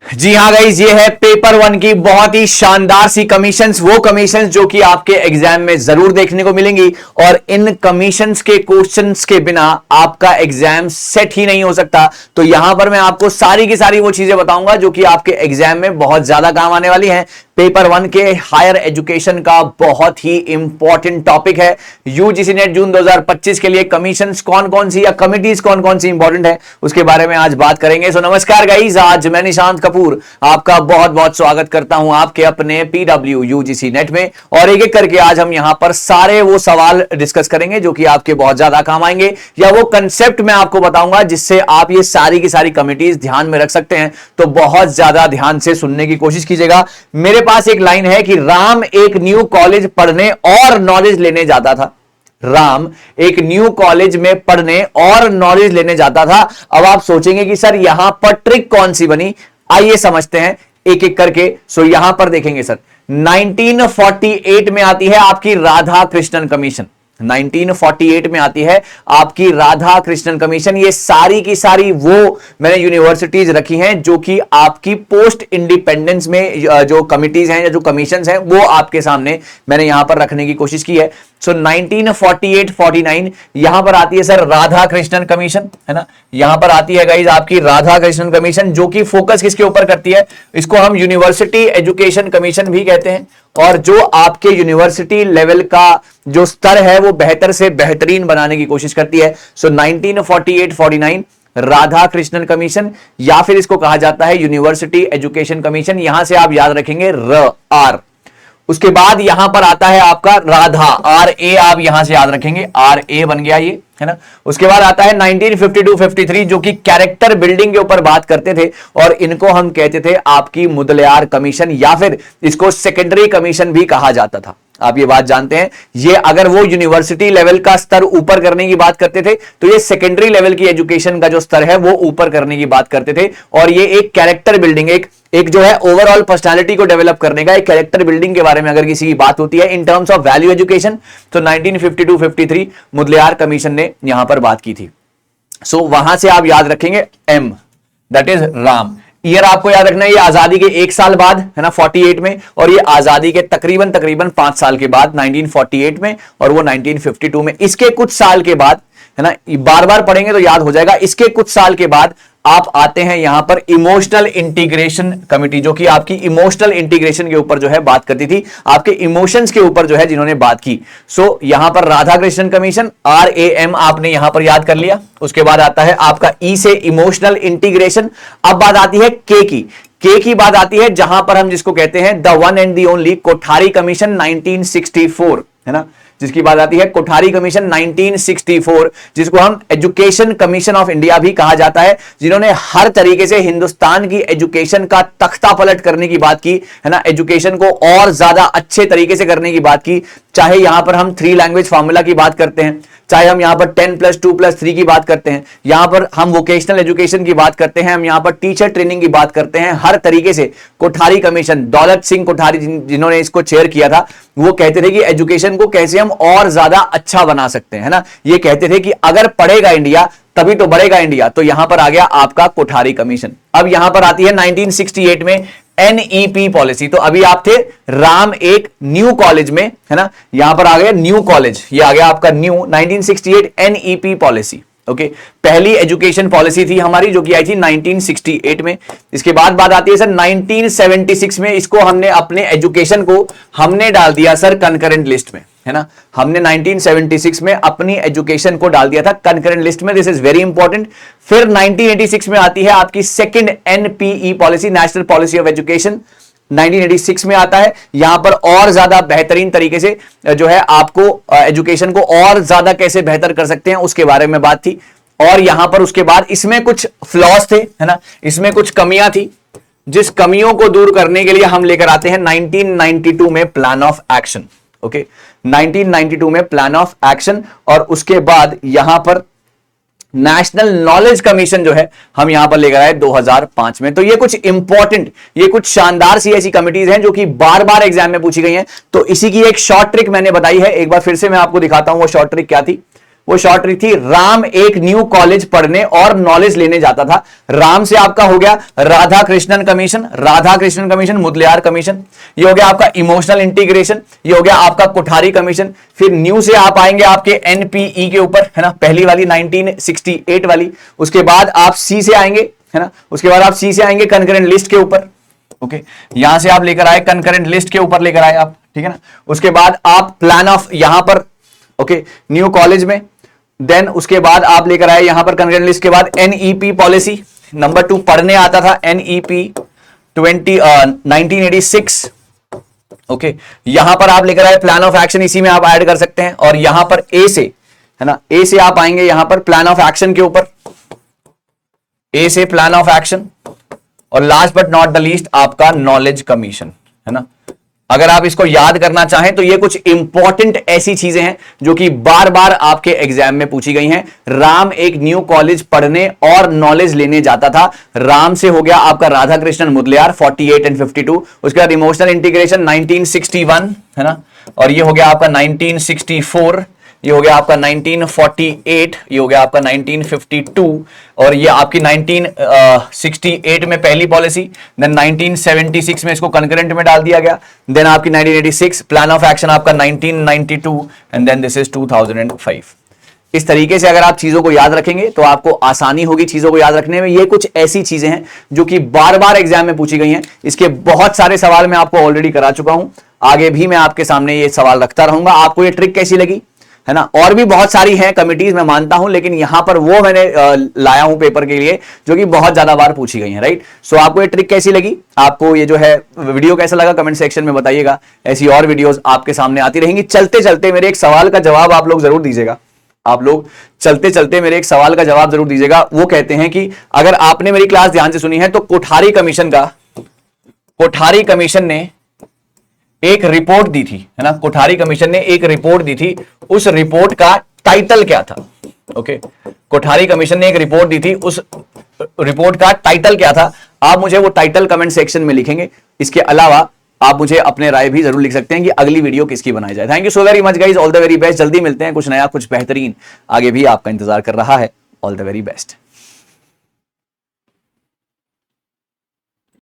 जी हाँ गाइस, ये है पेपर वन की बहुत ही शानदार सी कमीशंस, वो कमीशंस जो कि आपके एग्जाम में जरूर देखने को मिलेंगी। और इन कमीशंस के क्वेश्चंस के बिना आपका एग्जाम सेट ही नहीं हो सकता। तो यहां पर मैं आपको सारी की सारी वो चीजें बताऊंगा जो कि आपके एग्जाम में बहुत ज्यादा काम आने वाली हैं। पेपर वन के हायर एजुकेशन का बहुत ही इंपॉर्टेंट टॉपिक है। यूजीसी नेट जून 2025 के लिए कमीशंस कौन कौन सी या कमिटीज कौन कौन सी इंपॉर्टेंट है उसके बारे में आज बात करेंगे। सो नमस्कार गाइस, आज मैं निशांत कपूर आपका बहुत बहुत स्वागत करता हूं आपके अपने पीडब्ल्यू यूजीसी नेट में। और एक एक करके आज हम यहां पर सारे वो सवाल डिस्कस करेंगे जो कि आपके बहुत ज्यादा काम आएंगे, या वो कंसेप्ट मैं आपको बताऊंगा जिससे आप ये सारी की सारी कमिटीज ध्यान में रख सकते हैं। तो बहुत ज्यादा ध्यान से सुनने की कोशिश कीजिएगा। मेरे पास एक लाइन है कि राम एक न्यू कॉलेज पढ़ने और नॉलेज लेने जाता था। राम एक न्यू कॉलेज में पढ़ने और नॉलेज लेने जाता था। अब आप सोचेंगे कि सर यहां पर ट्रिक कौन सी बनी, आइए समझते हैं एक एक करके। सो यहां पर देखेंगे सर, 1948 में आती है आपकी राधा कृष्णन कमीशन। 1948 में आती है आपकी राधा कृष्णन कमीशन। ये सारी की सारी वो मैंने यूनिवर्सिटीज रखी हैं जो कि आपकी पोस्ट इंडिपेंडेंस में जो कमिटीज हैं या जो कमीशंस हैं वो आपके सामने मैंने यहां पर रखने की कोशिश की है। सो 1948-49 यहां पर आती है सर राधा कृष्णन कमीशन, है ना। यहां पर आती है गाइज आपकी राधा कृष्णन कमीशन जो कि फोकस किसके ऊपर करती है, इसको हम यूनिवर्सिटी एजुकेशन कमीशन भी कहते हैं। और जो आपके यूनिवर्सिटी लेवल का जो स्तर है वो बेहतर से बेहतरीन बनाने की कोशिश करती है। सो 1948-49 राधा कृष्णन कमीशन, या फिर इसको कहा जाता है यूनिवर्सिटी एजुकेशन कमीशन। यहां से आप याद रखेंगे र आर। उसके बाद यहां पर आता है आपका राधा, आर ए, आप यहां से याद रखेंगे आर ए बन गया ये, है ना। उसके बाद आता है 1952-53 जो कि कैरेक्टर बिल्डिंग के ऊपर बात करते थे और इनको हम कहते थे आपकी मुदलियार कमीशन, या फिर इसको सेकेंडरी कमीशन भी कहा जाता था। आप ये बात जानते हैं, ये अगर वो यूनिवर्सिटी लेवल का स्तर ऊपर करने की बात करते थे तो ये सेकेंडरी लेवल की एजुकेशन का जो स्तर है वो ऊपर करने की बात करते थे। और ये एक कैरेक्टर बिल्डिंग, एक जो है ओवरऑल पर्सनालिटी को डेवलप करने का एक कैरेक्टर बिल्डिंग के बारे में अगर किसी की बात होती है in terms of value education, तो 1952-53 मुदलियार कमीशन ने यहां पर बात की थी। सो वहां से आप याद रखेंगे M, that is Ram. Year आपको याद रखना है, ये आजादी के एक साल बाद, है ना, 48 में, और ये आजादी के तकरीबन 5 साल के बाद 1948 में, और वो 1952 में। इसके कुछ साल के बाद, है ना, बार बार पढ़ेंगे तो याद हो जाएगा। इसके कुछ साल के बाद आप आते हैं यहां पर इमोशनल इंटीग्रेशन कमिटी, जो कि आपकी इमोशनल इंटीग्रेशन के ऊपर जो है बात करती थी, आपके इमोशंस के ऊपर जो है जिन्होंने बात की। सो यहां पर Radha Krishnan commission, R A M आपने यहां पर याद कर लिया। उसके बाद आता है आपका ई से इमोशनल इंटीग्रेशन। अब बात आती है के की। के की बात आती है जहां पर हम जिसको कहते हैं the one and the only Kothari commission 1964, है ना, जिसकी बात आती है कोठारी कमीशन 1964, जिसको हम एजुकेशन कमीशन ऑफ इंडिया भी कहा जाता है, जिन्होंने हर तरीके से हिंदुस्तान की एजुकेशन का तख्ता पलट करने की बात की, है ना, एजुकेशन को और ज्यादा अच्छे तरीके से करने की बात की। चाहे यहां पर हम 3 लैंग्वेज फार्मूला की बात करते हैं, चाहे हम यहां पर 10+2+3 की बात करते हैं, यहां पर हम वोकेशनल एजुकेशन की बात करते हैं, हम यहां पर टीचर ट्रेनिंग की बात करते हैं, हर तरीके से कोठारी कमीशन, दौलत सिंह कोठारी जिन्होंने इसको चेयर किया था, वो कहते थे कि एजुकेशन को कैसे हम और ज्यादा अच्छा बना सकते हैं, है ना। ये कहते थे कि अगर पढ़ेगा इंडिया तभी तो बढ़ेगा इंडिया। तो यहां पर आ गया आपका कोठारी कमीशन। अब यहां पर आती है 1968 में एनईपी पॉलिसी। तो अभी आप थे राम एक न्यू कॉलेज में, है ना, यहां पर आ गया न्यू कॉलेज, ये आ गया आपका न्यू 1968 एनईपी पॉलिसी। ओके, पहली एजुकेशन पॉलिसी थी हमारी जो कि आई थी 1968 में। इसके बाद बात आती है सर 1976 में, इसको हमने अपने एजुकेशन को हमने डाल दिया सर कंकरेंट लिस्ट में, है ना। हमने 1976 में अपनी एजुकेशन को डाल दिया था कंकरेंट लिस्ट में, दिस इज वेरी इंपॉर्टेंट। फिर 1986 में आती है आपकी second NPE policy, national policy of education, 1986 में आता है। यहां पर और ज्यादा बेहतरीन तरीके से जो है आपको एजुकेशन को और ज्यादा कैसे बेहतर कर सकते हैं उसके बारे में बात थी। और यहां पर उसके बाद इसमें कुछ फ्लॉज थे, है ना, इसमें कुछ कमियां थी, जिस कमियों को दूर करने के लिए हम लेकर आते हैं 1992 में प्लान ऑफ एक्शन। ओके, 1992 में प्लान ऑफ एक्शन, और उसके बाद यहां पर नेशनल नॉलेज कमीशन जो है हम यहां पर लेकर आए 2005 में। तो ये कुछ इंपॉर्टेंट, ये कुछ शानदार सी ऐसी कमिटीज हैं जो कि बार बार एग्जाम में पूछी गई हैं। तो इसी की एक शॉर्ट ट्रिक मैंने बताई है, एक बार फिर से मैं आपको दिखाता हूं वो शॉर्ट ट्रिक क्या थी। वो शॉर्ट ट्रिक थी राम एक न्यू कॉलेज पढ़ने और नॉलेज लेने जाता था। राम से आपका हो गया Radha Krishnan commission, Radha Krishnan commission, Mudaliar commission, ये हो गया आपका इमोशनल इंटीग्रेशन, ये हो गया आपका कोठारी कमीशन। फिर न्यू से आप आएंगे आपके एनपीई के ऊपर, है ना, पहली वाली 1968 वाली। उसके बाद आप सी से आएंगे, है ना, उसके बाद आप सी से आएंगे कंकरेंट लिस्ट के ऊपर। ओके, यहां से आप लेकर आए कंकरेंट लिस्ट के ऊपर लेकर आए आप, ठीक है ना। उसके बाद आप प्लान ऑफ यहां पर, ओके, न्यू कॉलेज में, देन उसके बाद आप लेकर आए यहां पर कंकरेंट लिस्ट के बाद एनईपी पॉलिसी नंबर 2 पढ़ने आता था, एनईपी 1986। ओके, यहां पर आप लेकर आए प्लान ऑफ एक्शन, इसी में आप ऐड कर सकते हैं। और यहां पर ए से, है ना, ए से आप आएंगे यहां पर प्लान ऑफ एक्शन के ऊपर, ए से प्लान ऑफ एक्शन। और last but not the least आपका नॉलेज कमीशन, है ना। अगर आप इसको याद करना चाहें तो ये कुछ इंपॉर्टेंट ऐसी चीजें हैं जो कि बार बार आपके एग्जाम में पूछी गई हैं। राम एक न्यू कॉलेज पढ़ने और नॉलेज लेने जाता था, राम से हो गया आपका राधा कृष्णन मुदलियार 48 एंड 52। उसके बाद इमोशनल इंटीग्रेशन 1961, है ना, और ये हो गया आपका 1964, ये हो गया आपका 1948, ये हो गया आपका 1952, और ये आपकी 1968 में पहली पॉलिसी, देन 1976 में इसको कंकरेंट में डाल दिया गया, देन आपकी 1986 प्लान ऑफ एक्शन आपका 1992, एंड देन दिस इज 2005। इस तरीके से अगर आप चीजों को याद रखेंगे तो आपको आसानी होगी चीजों को याद रखने में। ये कुछ ऐसी चीजें हैं जो कि बार बार एग्जाम में पूछी गई हैं। इसके बहुत सारे सवाल मैं आपको ऑलरेडी करा चुका हूं, आगे भी मैं आपके सामने ये सवाल रखता रहूंगा। आपको ये ट्रिक कैसी लगी, है ना। और भी बहुत सारी हैं कमिटीज, मैं मानता हूं, लेकिन यहां पर वो मैंने लाया हूं पेपर के लिए जो कि बहुत ज्यादा बार पूछी गई हैं, राइट। सो आपको ये ट्रिक कैसी लगी, आपको ये जो है वीडियो कैसा लगा, कमेंट सेक्शन में बताइएगा। ऐसी और वीडियोस आपके सामने आती रहेंगी। चलते चलते मेरे एक सवाल का जवाब आप लोग जरूर दीजिएगा, आप लोग चलते चलते मेरे एक सवाल का जवाब जरूर दीजिएगा। वो कहते हैं कि अगर आपने मेरी क्लास ध्यान से सुनी है तो कोठारी कमीशन ने एक रिपोर्ट दी थी, है ना, कोठारी कमीशन ने एक रिपोर्ट दी थी। उस रिपोर्ट का टाइटल क्या था? ओके, कोठारी कमीशन ने एक रिपोर्ट दी थी, उस रिपोर्ट का टाइटल क्या था? आप मुझे वो टाइटल कमेंट सेक्शन में लिखेंगे। इसके अलावा आप मुझे अपने राय भी जरूर लिख सकते हैं कि अगली वीडियो किसकी बनाई जाए। Thank you so very much guys, all the very best. जल्दी मिलते हैं, कुछ नया कुछ बेहतरीन आगे भी आपका इंतजार कर रहा है। All the very best.